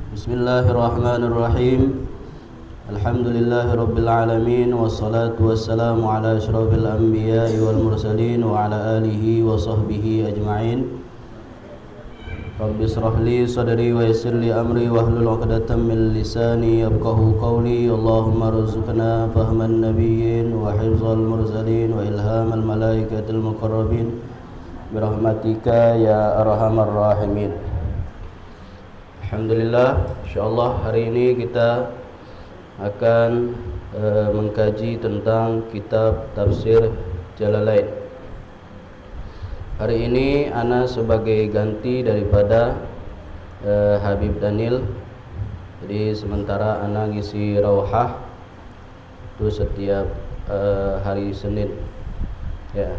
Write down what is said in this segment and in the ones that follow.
Bismillahirrahmanirrahim. Alhamdulillahirabbil alamin wassalatu wassalamu ala asyrafil anbiya'i wal mursalin wa ala alihi wa sahbihi ajma'in. Rabbi israh li sadri wa yassir li amri wahlul 'uqdatam min lisani yafqahu qawli. Allahumma rzuqna fahman nabiyyin wa hifzal mursalin wa ilhamal malaikatil muqarrabin birahmatika ya arhamar rahimin. Alhamdulillah, insyaallah hari ini kita akan mengkaji tentang kitab tafsir Jalalain. Hari ini ana sebagai ganti daripada Habib Daniel. Jadi sementara ana ngisi rauhah itu setiap hari Senin. Ya.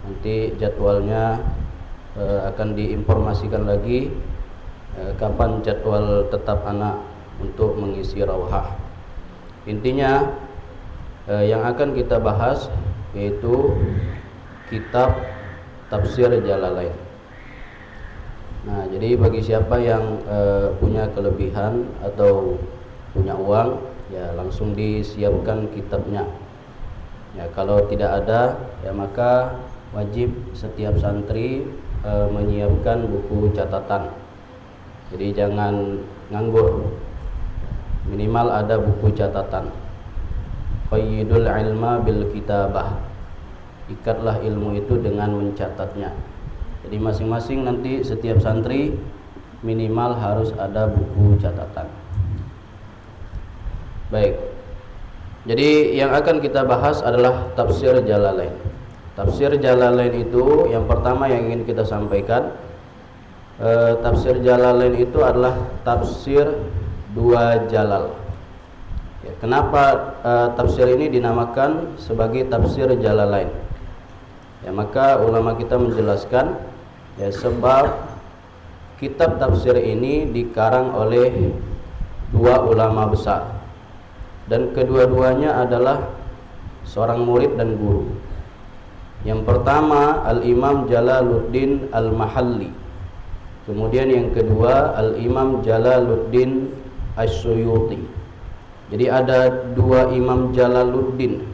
Nanti jadwalnya akan diinformasikan lagi kapan jadwal tetap anak untuk mengisi rauhah. Intinya yang akan kita bahas yaitu kitab tafsir Jalalain. Nah, jadi bagi siapa yang punya kelebihan atau punya uang, ya langsung disiapkan kitabnya. Ya, kalau tidak ada, ya maka wajib setiap santri menyiapkan buku catatan. Jadi jangan nganggur, minimal ada buku catatan. Qayyidul ilma bil kitabah, ikatlah ilmu itu dengan mencatatnya. Jadi masing-masing nanti setiap santri minimal harus ada buku catatan. Baik, jadi yang akan kita bahas adalah tafsir Jalalain. Tafsir Jalalain itu yang pertama yang ingin kita sampaikan, tafsir Jalalain itu adalah tafsir dua jalal. Ya, kenapa tafsir ini dinamakan sebagai tafsir Jalalain? Ya, maka ulama kita menjelaskan, ya sebab kitab tafsir ini dikarang oleh dua ulama besar dan kedua-duanya adalah seorang murid dan guru. Yang pertama Al-Imam Jalaluddin Al-Mahalli. Kemudian yang kedua Al-Imam Jalaluddin As-Suyuti. Jadi ada dua Imam Jalaluddin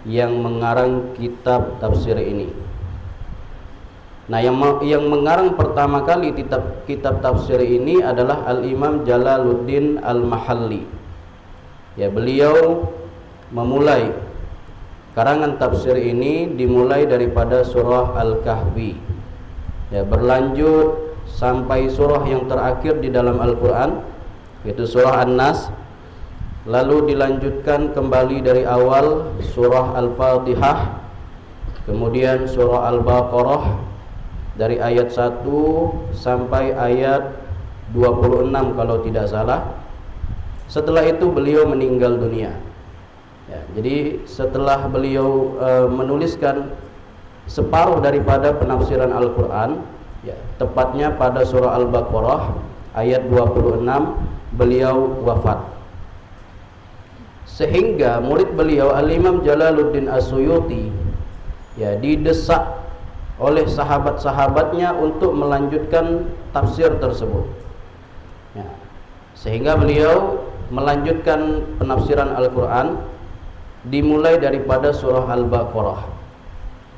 yang mengarang kitab tafsir ini. Nah, yang mengarang pertama kali kitab tafsir ini adalah Al-Imam Jalaluddin Al-Mahalli. Ya, beliau memulai karangan tafsir ini dimulai daripada surah Al-Kahfi. Ya, berlanjut sampai surah yang terakhir di dalam Al-Quran, yaitu surah An-Nas. Lalu dilanjutkan kembali dari awal surah Al-Fatihah, kemudian surah Al-Baqarah dari ayat 1 sampai ayat 26 kalau tidak salah. Setelah itu beliau meninggal dunia. Ya, jadi setelah beliau menuliskan separuh daripada penafsiran Al-Quran, ya, tepatnya pada surah Al-Baqarah ayat 26 beliau wafat. Sehingga murid beliau Al-Imam Jalaluddin As-Suyuti, ya, didesak oleh sahabat-sahabatnya untuk melanjutkan tafsir tersebut. Ya, sehingga beliau melanjutkan penafsiran Al-Quran dimulai daripada surah Al-Baqarah.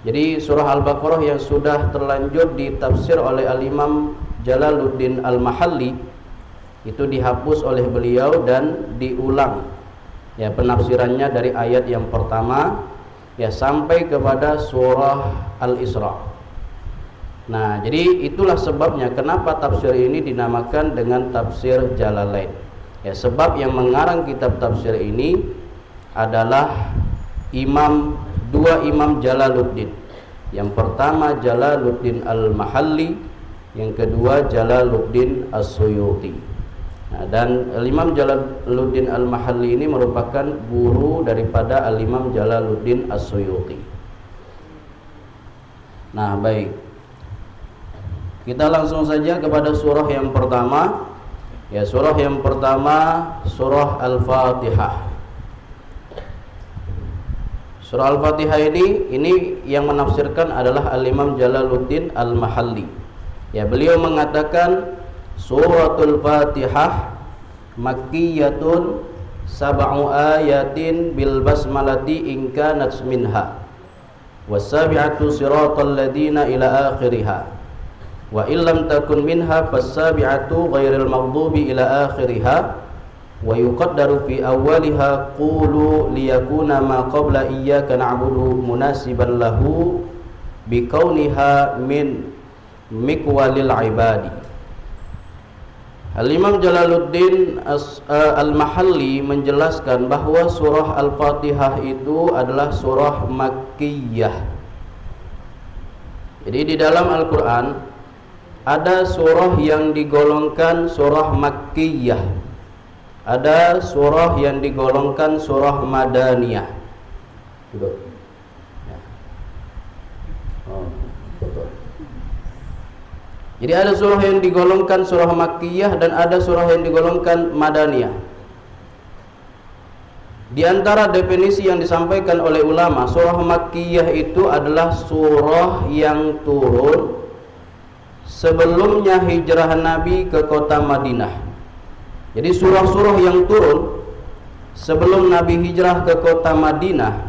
Jadi surah Al-Baqarah yang sudah terlanjur ditafsir oleh Al-Imam Jalaluddin Al-Mahalli itu dihapus oleh beliau dan diulang, ya, penafsirannya dari ayat yang pertama, ya, sampai kepada surah Al-Isra. Nah, jadi itulah sebabnya kenapa tafsir ini dinamakan dengan tafsir Jalalain. Ya, sebab yang mengarang kitab tafsir ini adalah dua Imam Jalaluddin. Yang pertama Jalaluddin Al-Mahalli, yang kedua Jalaluddin As-Suyuti. Nah, dan Imam Jalaluddin Al-Mahalli ini merupakan guru daripada Al-Imam Jalaluddin As-Suyuti. Nah, baik, kita langsung saja kepada surah yang pertama. Ya, surah yang pertama surah Al-Fatihah. Surah Al-Fatihah ini yang menafsirkan adalah Al-Imam Jalaluddin Al-Mahalli. Ya, beliau mengatakan Suratul Fatihah makkiyatun sab'u ayatin bil basmalati in kanat minha wasabi'atu siratal ladina ila akhiriha wa illam takun minha fasabi'atu ghairil maghdubi ila akhiriha wa yuqaddaru fi awwaliha qulu liyakuna ma qabla iyyaka na'budu munasiban lahu bikauniha min mikwalil ibadi. Al-Imam Jalaluddin Al-Mahalli menjelaskan bahwa surah Al-Fatihah itu adalah surah Makkiyah. Jadi di dalam Al-Quran ada surah yang digolongkan surah Makkiyah, ada surah yang digolongkan surah Madaniyah. Betul. Ya. Oh, betul. Jadi ada surah yang digolongkan surah Makkiyah dan ada surah yang digolongkan Madaniyah. Di antara definisi yang disampaikan oleh ulama, surah Makkiyah itu adalah surah yang turun sebelumnya hijrah Nabi ke kota Madinah. Jadi surah-surah yang turun sebelum Nabi hijrah ke kota Madinah,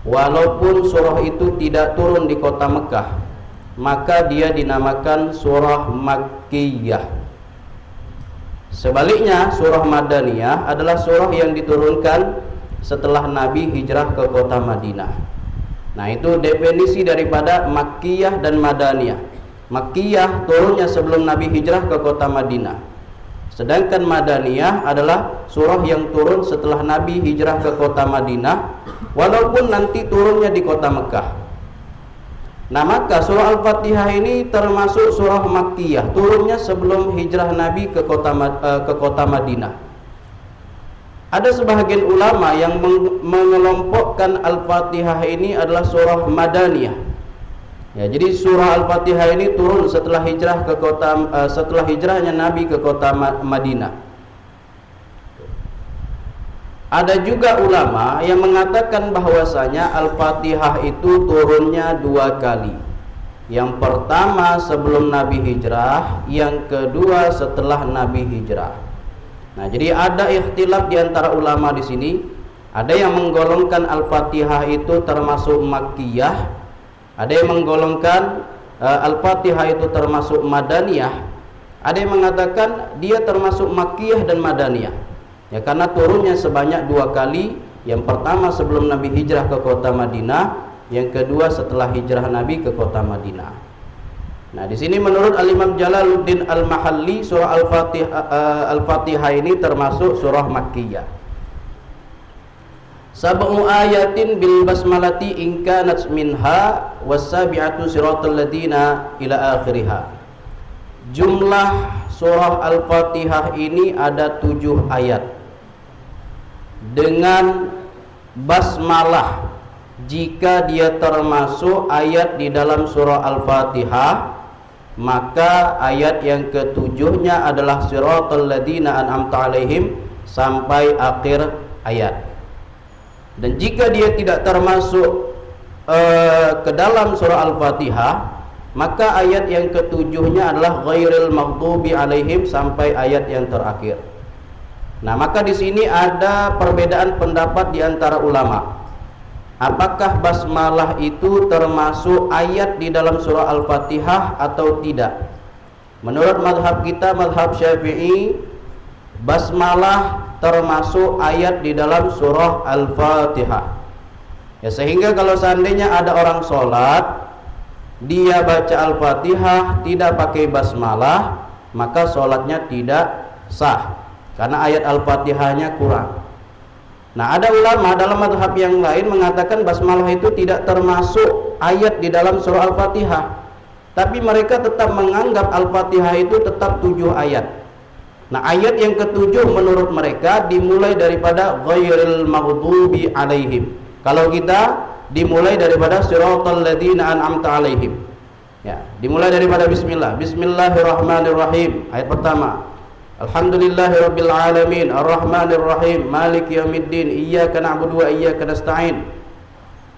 walaupun surah itu tidak turun di kota Mekah, maka dia dinamakan surah Makkiyah. Sebaliknya, surah Madaniyah adalah surah yang diturunkan setelah Nabi hijrah ke kota Madinah. Nah, itu definisi daripada Makkiyah dan Madaniyah. Makkiyah turunnya sebelum Nabi hijrah ke kota Madinah. Sedangkan Madaniyah adalah surah yang turun setelah Nabi hijrah ke kota Madinah, walaupun nanti turunnya di kota Mekah. Nah, maka surah Al-Fatihah ini termasuk surah Makkiyah, turunnya sebelum hijrah Nabi ke kota Madinah. Ada sebahagian ulama yang mengelompokkan Al-Fatihah ini adalah surah Madaniyah. Ya, jadi surah Al-Fatihah ini turun setelah setelah hijrahnya Nabi ke kota Madinah. Ada juga ulama yang mengatakan bahwasanya Al-Fatihah itu turunnya 2 kali. Yang pertama sebelum Nabi hijrah, yang kedua setelah Nabi hijrah. Nah, jadi ada ikhtilaf di antara ulama di sini. Ada yang menggolongkan Al-Fatihah itu termasuk Makkiyah, ada yang menggolongkan Al-Fatihah itu termasuk Madaniyah, ada yang mengatakan dia termasuk Makkiyah dan Madaniyah. Ya, karena turunnya sebanyak 2 kali. Yang pertama sebelum Nabi hijrah ke kota Madinah, yang kedua setelah hijrah Nabi ke kota Madinah. Nah, di sini menurut Al-Imam Jalaluddin Al-Mahalli, surah Al-Fatihah ini termasuk surah Makkiyah. Sab'u ayatin bil basmalati in kanat minha wasabi'atu siratal ladina ila akhiriha. Jumlah surah Al-Fatihah ini ada 7 ayat. Dengan basmalah, jika dia termasuk ayat di dalam surah Al-Fatihah, maka ayat yang ketujuhnya adalah siratal ladzina an'amta alaihim sampai akhir ayat. Dan jika dia tidak termasuk ke dalam surah Al-Fatihah, maka ayat yang ketujuhnya adalah ghairil maghdubi alaihim sampai ayat yang terakhir. Nah, maka di sini ada perbedaan pendapat di antara ulama. Apakah basmalah itu termasuk ayat di dalam surah Al-Fatihah atau tidak? Menurut mazhab kita, mazhab Syafi'i, basmalah termasuk ayat di dalam surah Al-Fatihah. Ya, sehingga kalau seandainya ada orang sholat, dia baca Al-Fatihah tidak pakai basmalah, maka sholatnya tidak sah, karena ayat Al-Fatihahnya kurang. Nah, ada ulama dalam mazhab yang lain mengatakan basmalah itu tidak termasuk ayat di dalam surah Al-Fatihah, tapi mereka tetap menganggap Al-Fatihah itu tetap 7 ayat. Nah, ayat yang ketujuh menurut mereka dimulai daripada ghairil maghdubi alaihim. Kalau kita dimulai daripada siratal ladzina an'amta alaihim. Ya, dimulai daripada bismillah. Bismillahirrahmanirrahim. Ayat pertama. Alhamdulillahirabbil alamin, arrahmanir rahim, maliki yaumiddin, iyyaka na'budu wa iyyaka nasta'in.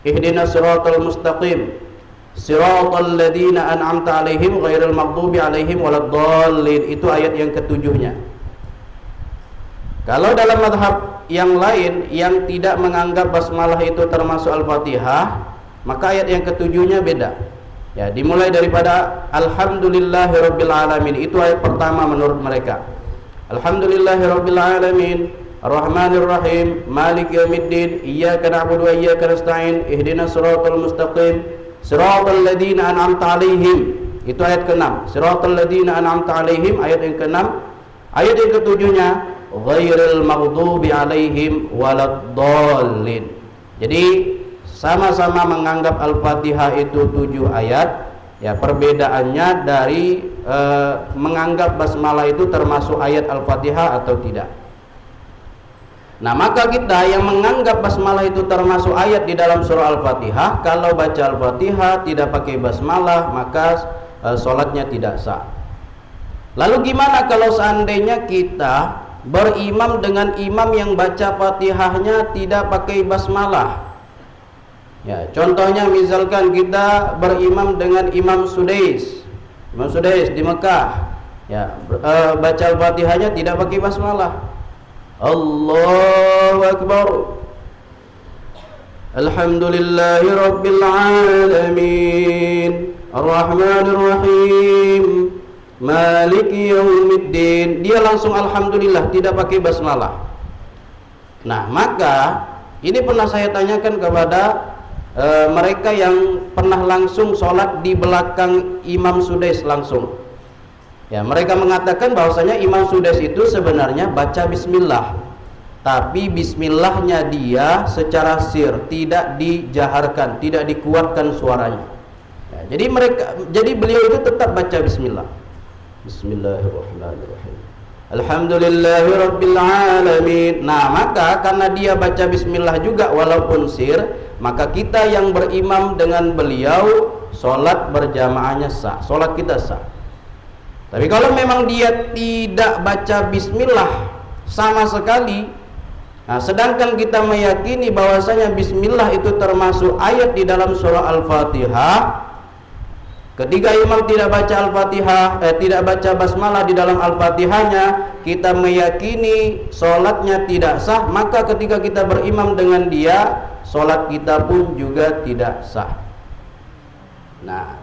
Ihdinas siratal mustaqim. Siratal ladzina an'amta 'alaihim ghairil maghdubi 'alaihim waladdallin. Itu ayat yang ketujuhnya. Kalau dalam mazhab yang lain yang tidak menganggap basmalah itu termasuk Al-Fatihah, maka ayat yang ketujuhnya beda. Ya, dimulai daripada Alhamdulillahirabbil alamin. Itu ayat pertama menurut mereka. Alhamdulillahirabbil alamin, Ar-Rahmanir Rahim, Maliki Yaumiddin, Iyyaka na'budu wa iyyaka nasta'in, Ihdinas siratal mustaqim, Siratal ladzina an'amta 'alaihim. Itu ayat ke-6. Siratal ladzina an'amta 'alaihim, ayat yang ke-6. Ayat yang ketujuhnya ghairil maghdubi 'alaihim waladdallin. Jadi sama-sama menganggap Al-Fatihah itu 7 ayat. Ya, perbedaannya dari menganggap basmalah itu termasuk ayat Al-Fatihah atau tidak. Nah, maka kita yang menganggap basmalah itu termasuk ayat di dalam surah Al-Fatihah, kalau baca Al-Fatihah tidak pakai basmalah, maka sholatnya tidak sah. Lalu gimana kalau seandainya kita berimam dengan imam yang baca Fatihahnya tidak pakai basmalah? Ya, contohnya misalkan kita berimam dengan Imam Sudais di Mekah. Ya, baca Al-Fatihahnya tidak pakai basmalah. Allahu Akbar. Alhamdulillahi Rabbil Alamin, Ar-Rahmanir Rahim, Maliki Yaumiddin. Dia langsung Alhamdulillah, tidak pakai basmalah. Nah, maka ini pernah saya tanyakan kepada mereka yang pernah langsung sholat di belakang Imam Sudais langsung. Ya, mereka mengatakan bahwasanya Imam Sudais itu sebenarnya baca bismillah, tapi bismillahnya dia secara sir, tidak dijaharkan, tidak dikuatkan suaranya. Ya, jadi beliau itu tetap baca bismillah. Bismillahirrahmanirrahim. Alhamdulillahirabbil alamin. Nah, maka karena dia baca bismillah juga walaupun sir, maka kita yang berimam dengan beliau sholat berjamaahnya sah, sholat kita sah. Tapi kalau memang dia tidak baca bismillah sama sekali, nah, sedangkan kita meyakini bahwasanya bismillah itu termasuk ayat di dalam surah Al-Fatihah, ketika imam tidak baca Al-Fatihah, tidak baca basmalah di dalam Al-Fatihahnya, kita meyakini sholatnya tidak sah, maka ketika kita berimam dengan dia, sholat kita pun juga tidak sah. Nah,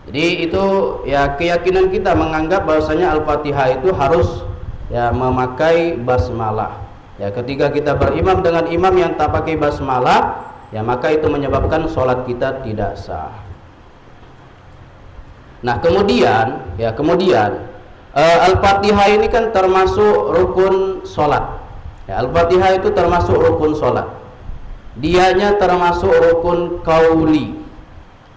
jadi itu ya keyakinan kita menganggap bahwasanya Al-Fatihah itu harus ya memakai basmalah. Ya, ketika kita berimam dengan imam yang tak pakai basmalah, ya maka itu menyebabkan sholat kita tidak sah. Nah, kemudian Al-Fatihah ini kan termasuk rukun sholat. Ya, Al-Fatihah itu termasuk rukun sholat. Dianya termasuk rukun qauli.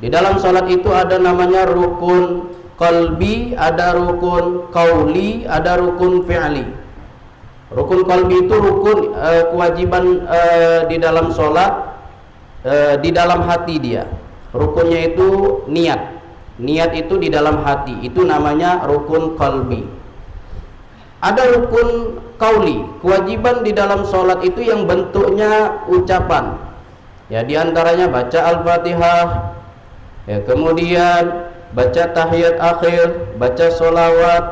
Di dalam sholat itu ada namanya rukun qalbi, ada rukun qauli, ada rukun fi'li. Rukun qalbi itu rukun kewajiban di dalam sholat, di dalam hati dia. Rukunnya itu niat. Niat itu di dalam hati, itu namanya rukun qalbi. Ada rukun qauli, kewajiban di dalam sholat itu yang bentuknya ucapan. Ya, diantaranya baca Al-Fatihah, ya, kemudian baca tahiyat akhir, baca sholawat,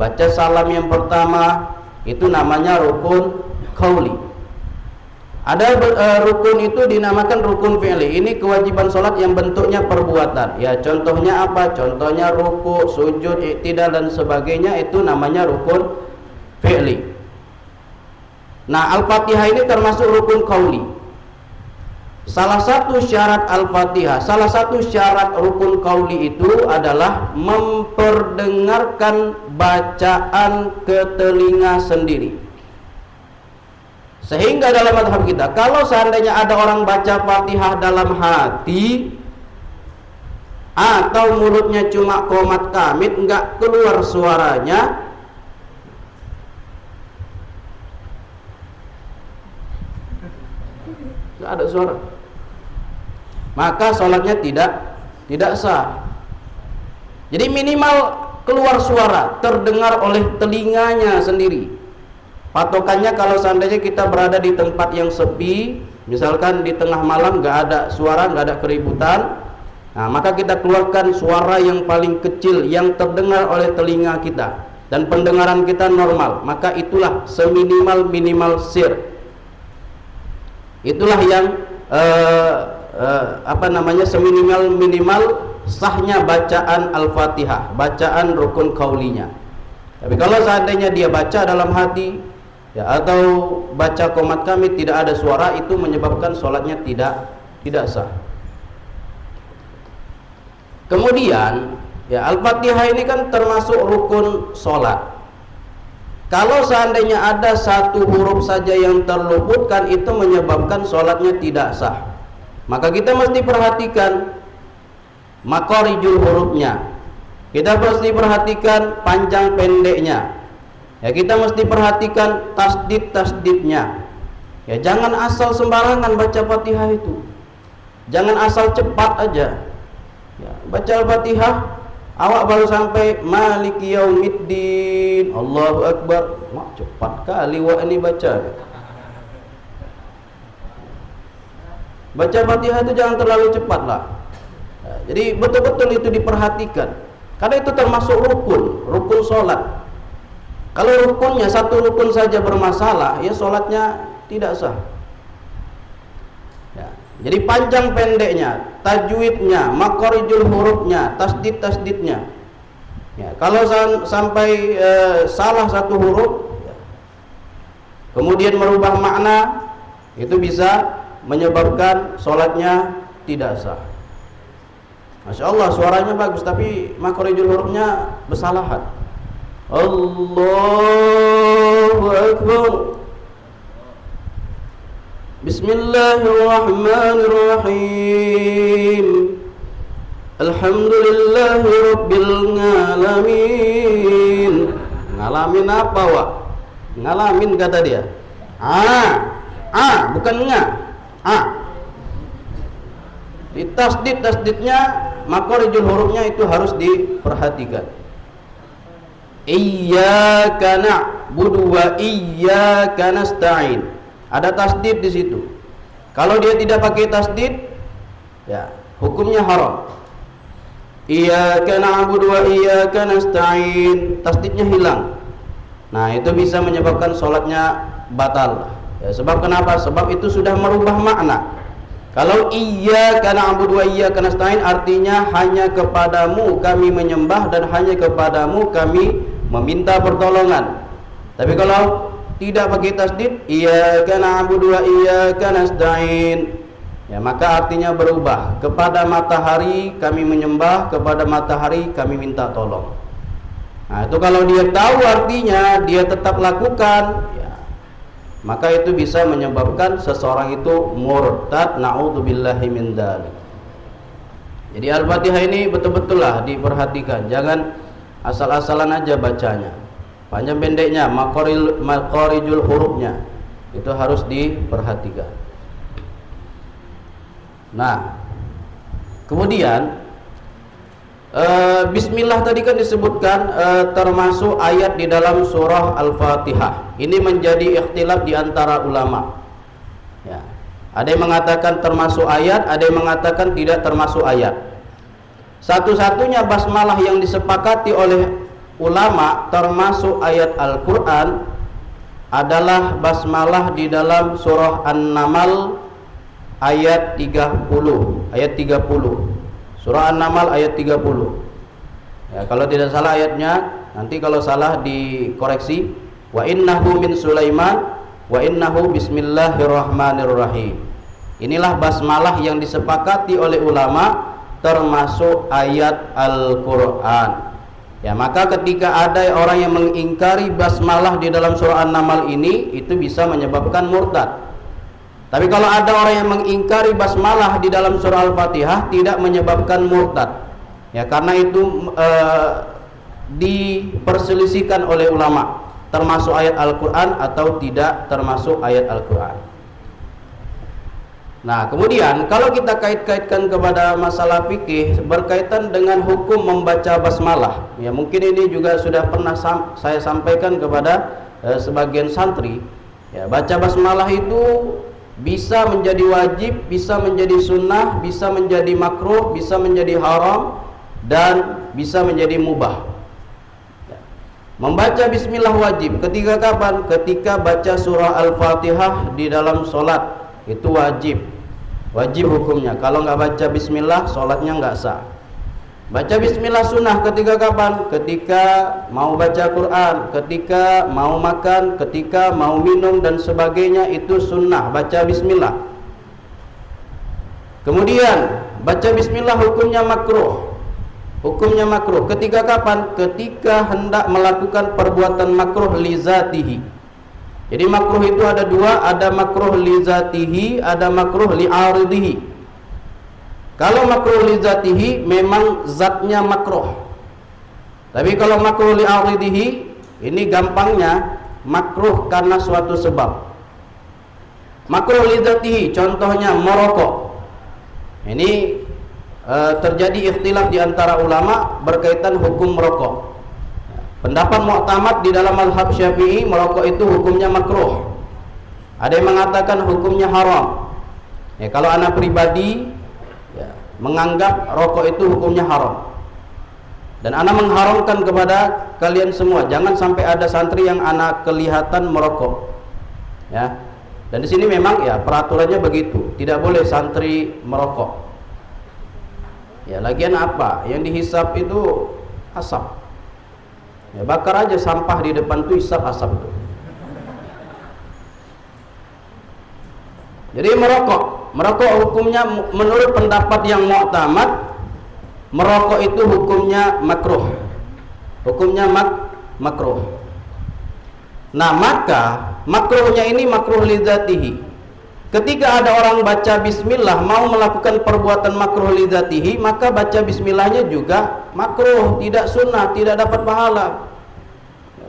baca salam yang pertama, itu namanya rukun qauli. Ada rukun itu dinamakan rukun fi'li. Ini kewajiban sholat yang bentuknya perbuatan. Ya, contohnya apa? Contohnya ruku, sujud, i'tidal dan sebagainya, itu namanya rukun fi'li. Nah, Al-Fatihah ini termasuk rukun qauli. Salah satu syarat Al-Fatihah, salah satu syarat rukun qauli itu adalah memperdengarkan bacaan ke telinga sendiri. Sehingga dalam mazhab kita, kalau seandainya ada orang baca Fatihah dalam hati atau mulutnya cuma qomat kamit, enggak keluar suaranya, enggak ada suara, maka sholatnya tidak sah. Jadi minimal keluar suara, terdengar oleh telinganya sendiri. Patokannya kalau seandainya kita berada di tempat yang sepi, misalkan di tengah malam nggak ada suara, nggak ada keributan, Nah, maka kita keluarkan suara yang paling kecil yang terdengar oleh telinga kita dan pendengaran kita normal, maka itulah seminimal sir. Itulah yang seminimal sahnya bacaan Al-Fatihah, bacaan rukun qaulinya. Tapi kalau seandainya dia baca dalam hati ya, atau baca qomat kamit tidak ada suara, itu menyebabkan sholatnya tidak sah. Kemudian ya, Al-Fatihah ini kan termasuk rukun sholat. Kalau seandainya ada satu huruf saja yang terluputkan, itu menyebabkan sholatnya tidak sah. Maka kita mesti perhatikan makharijul hurufnya, kita mesti perhatikan panjang pendeknya ya, kita mesti perhatikan tasdidnya ya. Jangan asal sembarangan baca Fatihah itu, jangan asal cepat aja ya. Baca Al-Fatihah awak baru sampai Maliki Yaumiddin, Allahu Akbar, mak cepat kali wak ini baca. Baca Fatihah itu jangan terlalu cepat lah ya. Jadi betul-betul itu diperhatikan, karena itu termasuk rukun sholat. Kalau rukunnya satu rukun saja bermasalah, ya sholatnya tidak sah ya. Jadi panjang pendeknya, tajwidnya, makharijul hurufnya, tasdidnya ya. Kalau sampai salah satu huruf ya, kemudian merubah makna, itu bisa menyebabkan sholatnya tidak sah. Masya Allah suaranya bagus, tapi makharijul hurufnya bersalahan. Allahu Akbar. Bismillahirrahmanirrahim. Alhamdulillahi Rabbil Ngalamin. Ngalamin apa wak? Ngalamin kata dia. Bukan nga. Di tasdidnya makharijul hurufnya itu harus diperhatikan. Iyyaka na'budu wa iyyaka nasta'in. Ada tasdid di situ. Kalau dia tidak pakai tasdid, ya hukumnya haram. Iyyaka na'budu wa iyyaka nasta'in, tasdidnya hilang. Nah, itu bisa menyebabkan sholatnya batal. Ya, sebab kenapa? Sebab itu sudah merubah makna. Kalau iyyaka na'budu wa iyyaka nasta'in artinya hanya kepadamu kami menyembah dan hanya kepadamu kami meminta pertolongan. Tapi kalau tidak pakai tasdid, iyyaka na'budu wa iyyaka nasta'in, ya maka artinya berubah. Kepada matahari kami menyembah, kepada matahari kami minta tolong. Nah, itu kalau dia tahu artinya, dia tetap lakukan, ya, maka itu bisa menyebabkan seseorang itu murtad, na'udzubillahi min dzalik. Jadi Al-Fatihah ini betul-betul lah diperhatikan, jangan asal-asalan aja bacanya. Panjang pendeknya, makharijul hurufnya itu harus diperhatikan. Nah, kemudian Bismillah tadi kan disebutkan termasuk ayat di dalam surah Al-Fatihah. Ini menjadi ikhtilaf di antara ulama. Ya. Ada yang mengatakan termasuk ayat, ada yang mengatakan tidak termasuk ayat. Satu-satunya basmalah yang disepakati oleh ulama termasuk ayat Al-Quran adalah basmalah di dalam surah An-Naml ayat 30. Surah An-Naml ayat 30. Ya, kalau tidak salah ayatnya, nanti kalau salah dikoreksi. Wa innahu min Sulaiman wa innahu bismillahirrahmanirrahim. Inilah basmalah yang disepakati oleh ulama termasuk ayat Al-Quran. Ya, maka ketika ada orang yang mengingkari basmalah di dalam surah An-Naml ini, itu bisa menyebabkan murtad. Tapi kalau ada orang yang mengingkari basmalah di dalam surah Al-Fatihah, tidak menyebabkan murtad. Ya, karena itu diperselisihkan oleh ulama, termasuk ayat Al-Quran atau tidak termasuk ayat Al-Quran. Nah, kemudian kalau kita kait-kaitkan kepada masalah fikih berkaitan dengan hukum membaca basmalah, ya mungkin ini juga sudah pernah saya sampaikan kepada sebagian santri. Ya, baca basmalah itu bisa menjadi wajib, bisa menjadi sunnah, bisa menjadi makruh, bisa menjadi haram, dan bisa menjadi mubah. Membaca bismillah wajib. Ketika kapan? Ketika baca surah Al-Fatihah di dalam solat, itu wajib. Wajib hukumnya. Kalau nggak baca bismillah, solatnya nggak sah. Baca bismillah sunnah ketika kapan? Ketika mau baca Quran, ketika mau makan, ketika mau minum dan sebagainya, itu sunnah baca bismillah. Kemudian baca bismillah hukumnya makruh. Hukumnya makruh ketika kapan? Ketika hendak melakukan perbuatan makruh li zatihi. Jadi makruh itu ada dua, ada makruh li zatihi, ada makruh li aridihi. Kalau makruh li zatihi memang zatnya makruh. Tapi kalau makruh li aridihi, ini gampangnya makruh karena suatu sebab. Makruh li zatihi contohnya merokok. Ini terjadi ikhtilaf di antara ulama berkaitan hukum merokok. Pendapat mu'tamad di dalam mazhab Syafi'i, merokok itu hukumnya makruh. Ada yang mengatakan hukumnya haram. Ya, kalau anak pribadi menganggap rokok itu hukumnya haram, dan anak mengharamkan kepada kalian semua, jangan sampai ada santri yang anak kelihatan merokok, ya. Dan di sini memang ya peraturannya begitu, tidak boleh santri merokok. Ya, lagian apa yang dihisap itu asap, ya, bakar aja sampah di depan tuh hisap asap itu. Jadi merokok hukumnya menurut pendapat yang mu'tamad, merokok itu hukumnya makruh. Hukumnya makruh. Nah, maka makruhnya ini makruh li zatihi. Ketika ada orang baca bismillah mau melakukan perbuatan makruh li zatihi, maka baca bismillahnya juga makruh, tidak sunnah, tidak dapat pahala.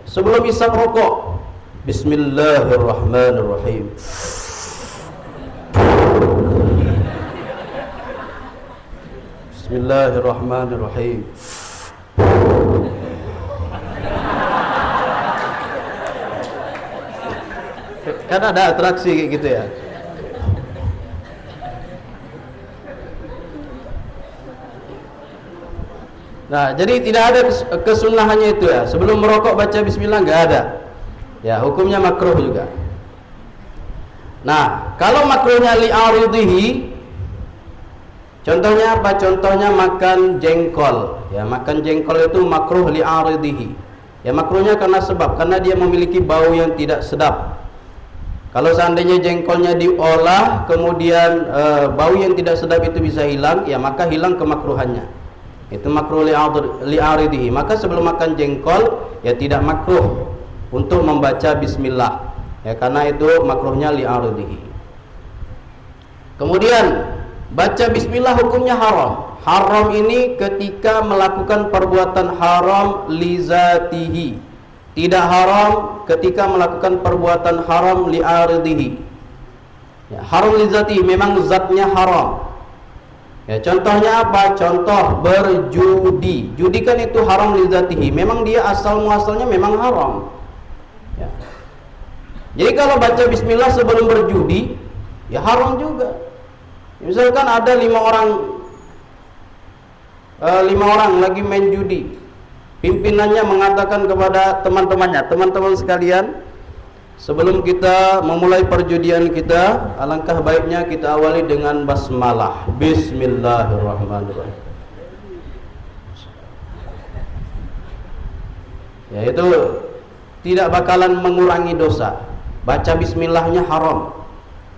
Sebelum hisap rokok, bismillahirrahmanirrahim. Bismillahirrahmanirrahim. Kan ada atraksi kayak gitu ya. Nah, jadi tidak ada kesunahannya itu ya. Sebelum merokok baca bismillah nggak ada. Ya, hukumnya makruh juga. Nah, kalau makruhnya li'aridihi, contohnya apa? Contohnya makan jengkol. Ya, makan jengkol itu makruh li'aridihi. Ya, makruhnya karena sebab, karena dia memiliki bau yang tidak sedap. Kalau seandainya jengkolnya diolah, kemudian bau yang tidak sedap itu bisa hilang, ya maka hilang kemakruhannya. Itu makruh li'aridihi. Maka sebelum makan jengkol, ya tidak makruh untuk membaca bismillah. Ya, karena itu makruhnya li'aridihi. Kemudian baca bismillah hukumnya haram. Haram ini ketika melakukan perbuatan haram li zatihi. Tidak haram ketika melakukan perbuatan haram li'aridihi. Ya, haram li zatihi memang zatnya haram. Ya, contohnya apa? Contoh berjudi. Judi kan itu haram li zatihi. Memang dia asal muasalnya memang haram. Ya. Jadi kalau baca bismillah sebelum berjudi, ya haram juga. Misalkan ada 5 orang lagi main judi. Pimpinannya mengatakan kepada teman-temannya, teman-teman sekalian, sebelum kita memulai perjudian kita, alangkah baiknya kita awali dengan basmalah. Bismillahirrahmanirrahim. Ya, itu tidak bakalan mengurangi dosa. Baca bismillahnya haram,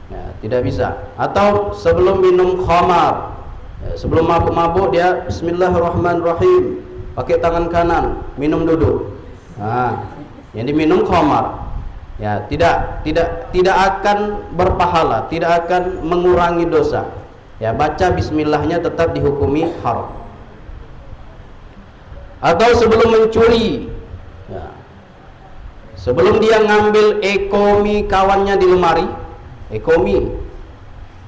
ya, tidak bisa. Atau sebelum minum khamar, ya, sebelum mabuk-mabuk dia bismillahirrahmanirrahim, pakai tangan kanan, minum duduk. Nah, yang diminum khamar, ya tidak akan berpahala, tidak akan mengurangi dosa. Ya, baca bismillahnya tetap dihukumi haram. Atau sebelum mencuri, ya, sebelum dia ngambil ekomi kawannya di lemari, ekomi,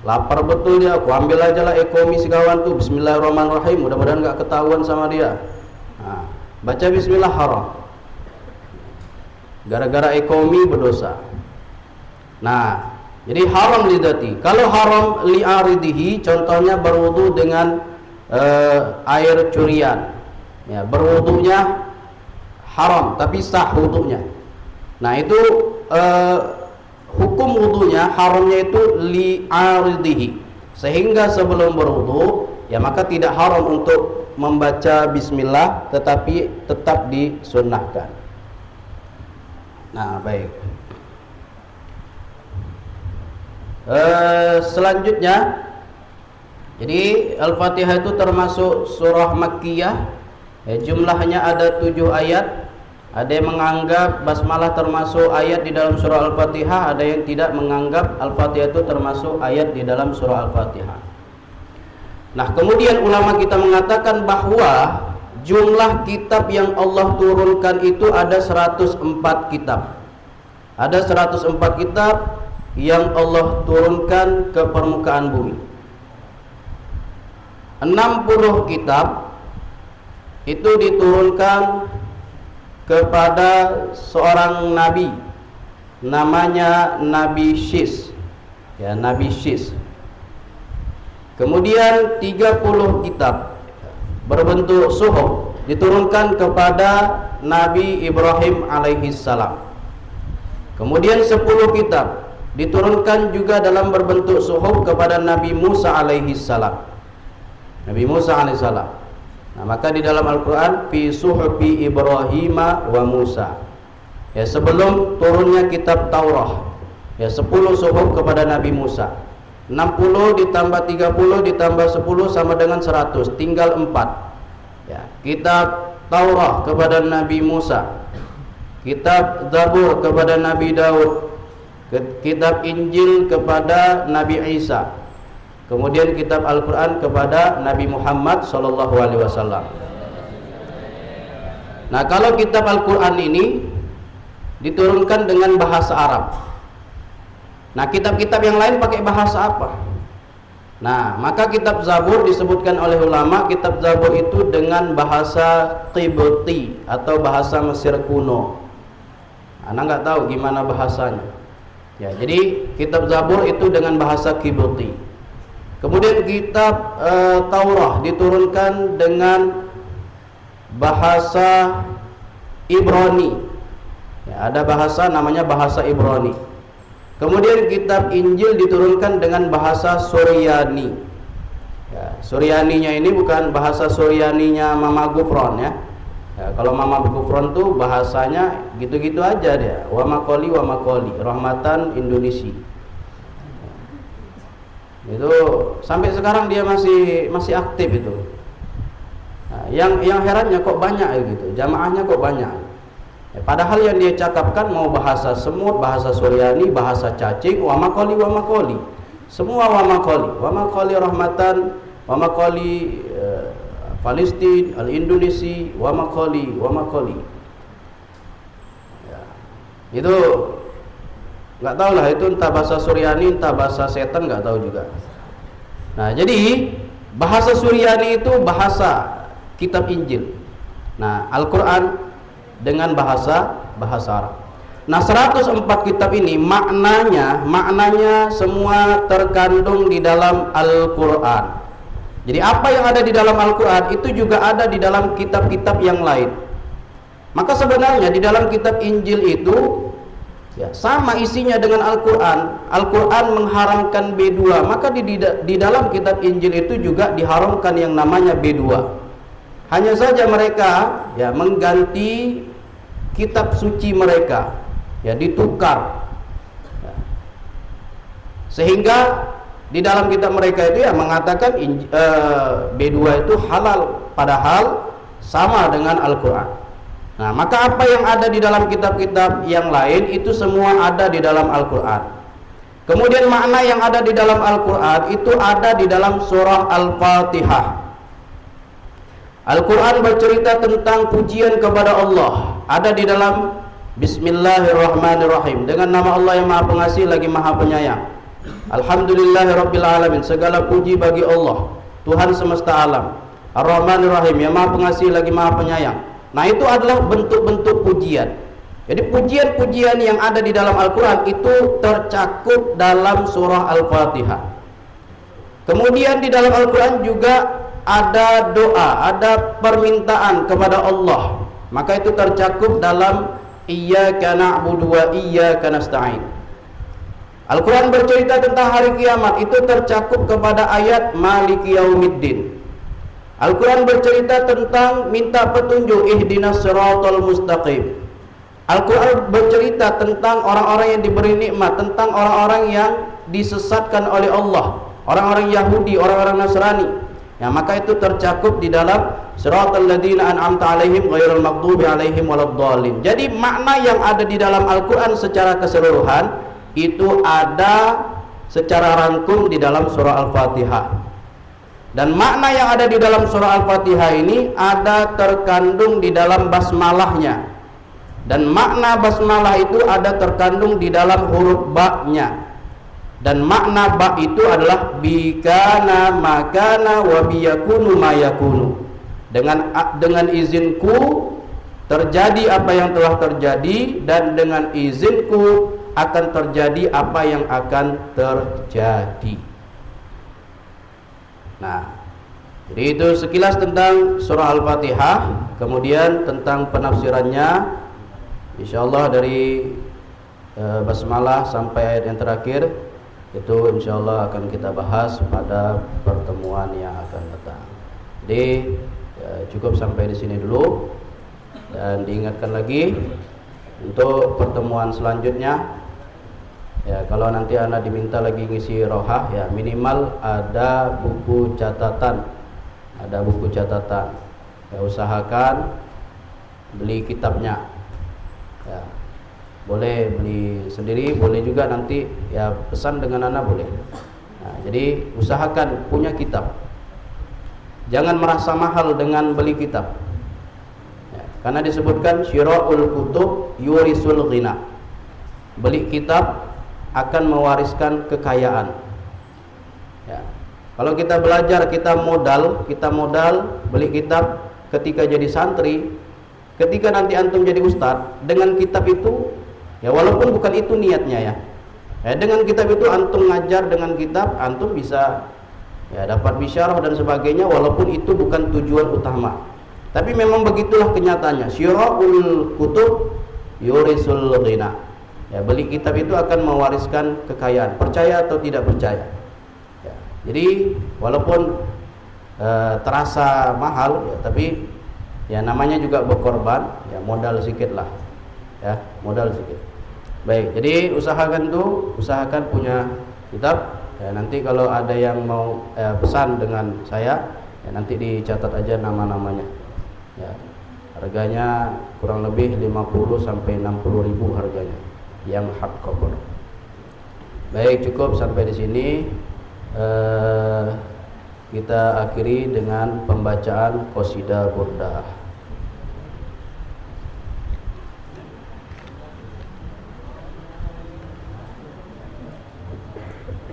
lapar betul dia, aku ambil aja lah ekomi si kawan tuh, bismillahirrahmanirrahim, mudah-mudahan gak ketahuan sama dia. Nah, baca bismillah haram, gara-gara ekomi berdosa. Nah, Jadi haram lidati. Kalau haram li'aridihi, contohnya berwudu dengan air curian. Ya, berwudunya haram tapi sah wudunya. Nah, itu hukum wudunya haramnya itu li'aridihi. Sehingga sebelum berwudu, ya maka tidak haram untuk membaca bismillah, tetapi tetap disunnahkan. Nah, baik. Selanjutnya, jadi Al-Fatihah itu termasuk surah Makkiyah. Jumlahnya ada 7 ayat. Ada yang menganggap basmalah termasuk ayat di dalam surah Al-Fatihah, ada yang tidak menganggap Al-Fatihah itu termasuk ayat di dalam surah Al-Fatihah. Nah, kemudian ulama kita mengatakan bahwa jumlah kitab yang Allah turunkan itu ada 104 kitab. Ada 104 kitab yang Allah turunkan ke permukaan bumi. 60 kitab itu diturunkan kepada seorang nabi, namanya Nabi Syis. Ya, Nabi Syis. Kemudian 30 kitab berbentuk suhuf diturunkan kepada Nabi Ibrahim alaihissalam. Kemudian 10 kitab diturunkan juga dalam berbentuk suhuf kepada Nabi Musa alaihissalam. Nabi Musa alaihissalam. Nah, maka di dalam Al-Quran fi suhufi Ibrahim wa Musa. Ya, sebelum turunnya kitab Taurat. Ya, 10 suhuf kepada Nabi Musa. 60 ditambah 30 ditambah 10 sama dengan 100, tinggal 4. Ya, kitab Taurat kepada Nabi Musa. Kitab Zabur kepada Nabi Daud. Kitab Injil kepada Nabi Isa. Kemudian kitab Al-Quran kepada Nabi Muhammad SAW. Nah, kalau kitab Al-Quran ini diturunkan dengan bahasa Arab. Nah, kitab-kitab yang lain pakai bahasa apa? Nah, maka kitab Zabur disebutkan oleh ulama, kitab Zabur itu dengan bahasa Qibti atau bahasa Mesir kuno. Anda nggak tahu gimana bahasanya. Ya, jadi kitab Zabur itu dengan bahasa Qibti. Kemudian kitab Taurat diturunkan dengan bahasa Ibrani. Ya, ada bahasa namanya bahasa Ibrani. Kemudian kitab Injil diturunkan dengan bahasa Suryani. Ya, Suryaninya ini bukan bahasa Suryaninya Mama Gufron ya. Ya, kalau Mama Gufron tuh bahasanya gitu-gitu aja dia. Wa makoli rahmatan Indonesia. Itu sampai sekarang dia masih aktif itu. Nah, yang herannya kok banyak gitu, jamaahnya kok banyak. Ya, padahal yang dia cakapkan mau bahasa semut, bahasa Suryani, bahasa cacing, wa makoli. Semua wa makoli rahmatan, wa makoli Palestina, al-Indonesia, wa makoli. Ya, itu nggak tahu lah, itu entah bahasa Suryani, entah bahasa setan, nggak tahu juga. Nah, jadi bahasa Suryani itu bahasa kitab Injil. Nah, Al-Quran dengan bahasa Arab. Nah, 104 kitab ini maknanya semua terkandung di dalam Al-Quran. Jadi apa yang ada di dalam Al-Quran itu juga ada di dalam kitab-kitab yang lain. Maka sebenarnya di dalam kitab Injil itu ya, sama isinya dengan Al-Quran. Al-Quran mengharamkan B2, maka di dalam kitab Injil itu juga diharamkan yang namanya B2. Hanya saja mereka ya mengganti kitab suci mereka, ya ditukar. Ya. Sehingga di dalam kitab mereka itu ya mengatakan B2 itu halal, padahal sama dengan Al-Quran. Nah, maka apa yang ada di dalam kitab-kitab yang lain itu semua ada di dalam Al-Quran. Kemudian makna yang ada di dalam Al-Quran itu ada di dalam surah Al-Fatihah. Al-Quran bercerita tentang pujian kepada Allah, ada di dalam Bismillahirrahmanirrahim, dengan nama Allah yang Maha Pengasih lagi Maha Penyayang. Alhamdulillahirrabbilalamin, segala puji bagi Allah, Tuhan semesta alam. Ar-Rahmanir Rahim, yang Maha Pengasih lagi Maha Penyayang. Nah, itu adalah bentuk-bentuk pujian. Jadi pujian-pujian yang ada di dalam Al-Quran itu tercakup dalam surah Al-Fatihah. Kemudian di dalam Al-Quran juga ada doa, ada permintaan kepada Allah. Maka itu tercakup dalam Iyyaka na'budu wa iyyaka nasta'in. Al-Quran bercerita tentang hari kiamat, itu tercakup kepada ayat Maliki Yaumiddin. Al-Quran bercerita tentang minta petunjuk, ihdinas siratal mustaqim. Al-Quran bercerita tentang orang-orang yang diberi nikmat, tentang orang-orang yang disesatkan oleh Allah, orang-orang Yahudi, orang-orang Nasrani. Ya, maka itu tercakup di dalam siratal ladzina an'amta 'alaihim ghairil maghdubi 'alaihim waladdallin. Jadi makna yang ada di dalam Al-Quran secara keseluruhan itu ada secara rangkum di dalam surah Al-Fatihah. Dan makna yang ada di dalam surah Al-Fatihah ini ada terkandung di dalam basmalahnya. Dan makna basmalah itu ada terkandung di dalam huruf ba-nya. Dan makna ba itu adalah bikana makana wa biyakunu mayakunu. Dengan izinku terjadi apa yang telah terjadi, dan dengan izinku akan terjadi apa yang akan terjadi. Nah, jadi itu sekilas tentang surah Al-Fatihah. Kemudian tentang penafsirannya, insyaallah dari basmalah sampai ayat yang terakhir itu insyaallah akan kita bahas pada pertemuan yang akan datang. Jadi cukup sampai di sini dulu, dan diingatkan lagi untuk pertemuan selanjutnya. Ya, kalau nanti Anda diminta lagi ngisi rohah, ya minimal ada buku catatan. Ada buku catatan. Ya, usahakan beli kitabnya. Ya, boleh beli sendiri, boleh juga nanti ya pesan dengan Anda boleh. Nah, jadi usahakan punya kitab. Jangan merasa mahal dengan beli kitab. Ya, karena disebutkan syira'ul kutub yurisul ghina. Beli kitab akan mewariskan kekayaan. Ya. Kalau kita belajar, kita modal beli kitab ketika jadi santri, ketika nanti antum jadi ustadz, dengan kitab itu, ya walaupun bukan itu niatnya ya, dengan kitab itu antum ngajar, dengan kitab antum bisa ya dapat bisyarah dan sebagainya, walaupun itu bukan tujuan utama. Tapi memang begitulah kenyataannya. Syira'ul kutub yurisul ghina. Ya, beli kitab itu akan mewariskan kekayaan, percaya atau tidak percaya. Ya, jadi walaupun terasa mahal, ya, tapi ya namanya juga berkorban, ya modal sedikit lah, ya modal sedikit. Baik, jadi usahakan punya kitab. Ya, nanti kalau ada yang mau pesan dengan saya, ya, nanti dicatat aja nama-namanya. Ya, harganya kurang lebih 50 sampai 60 ribu harganya yang hardcover. Baik, cukup sampai di sini. Kita akhiri dengan pembacaan qasidah burdah.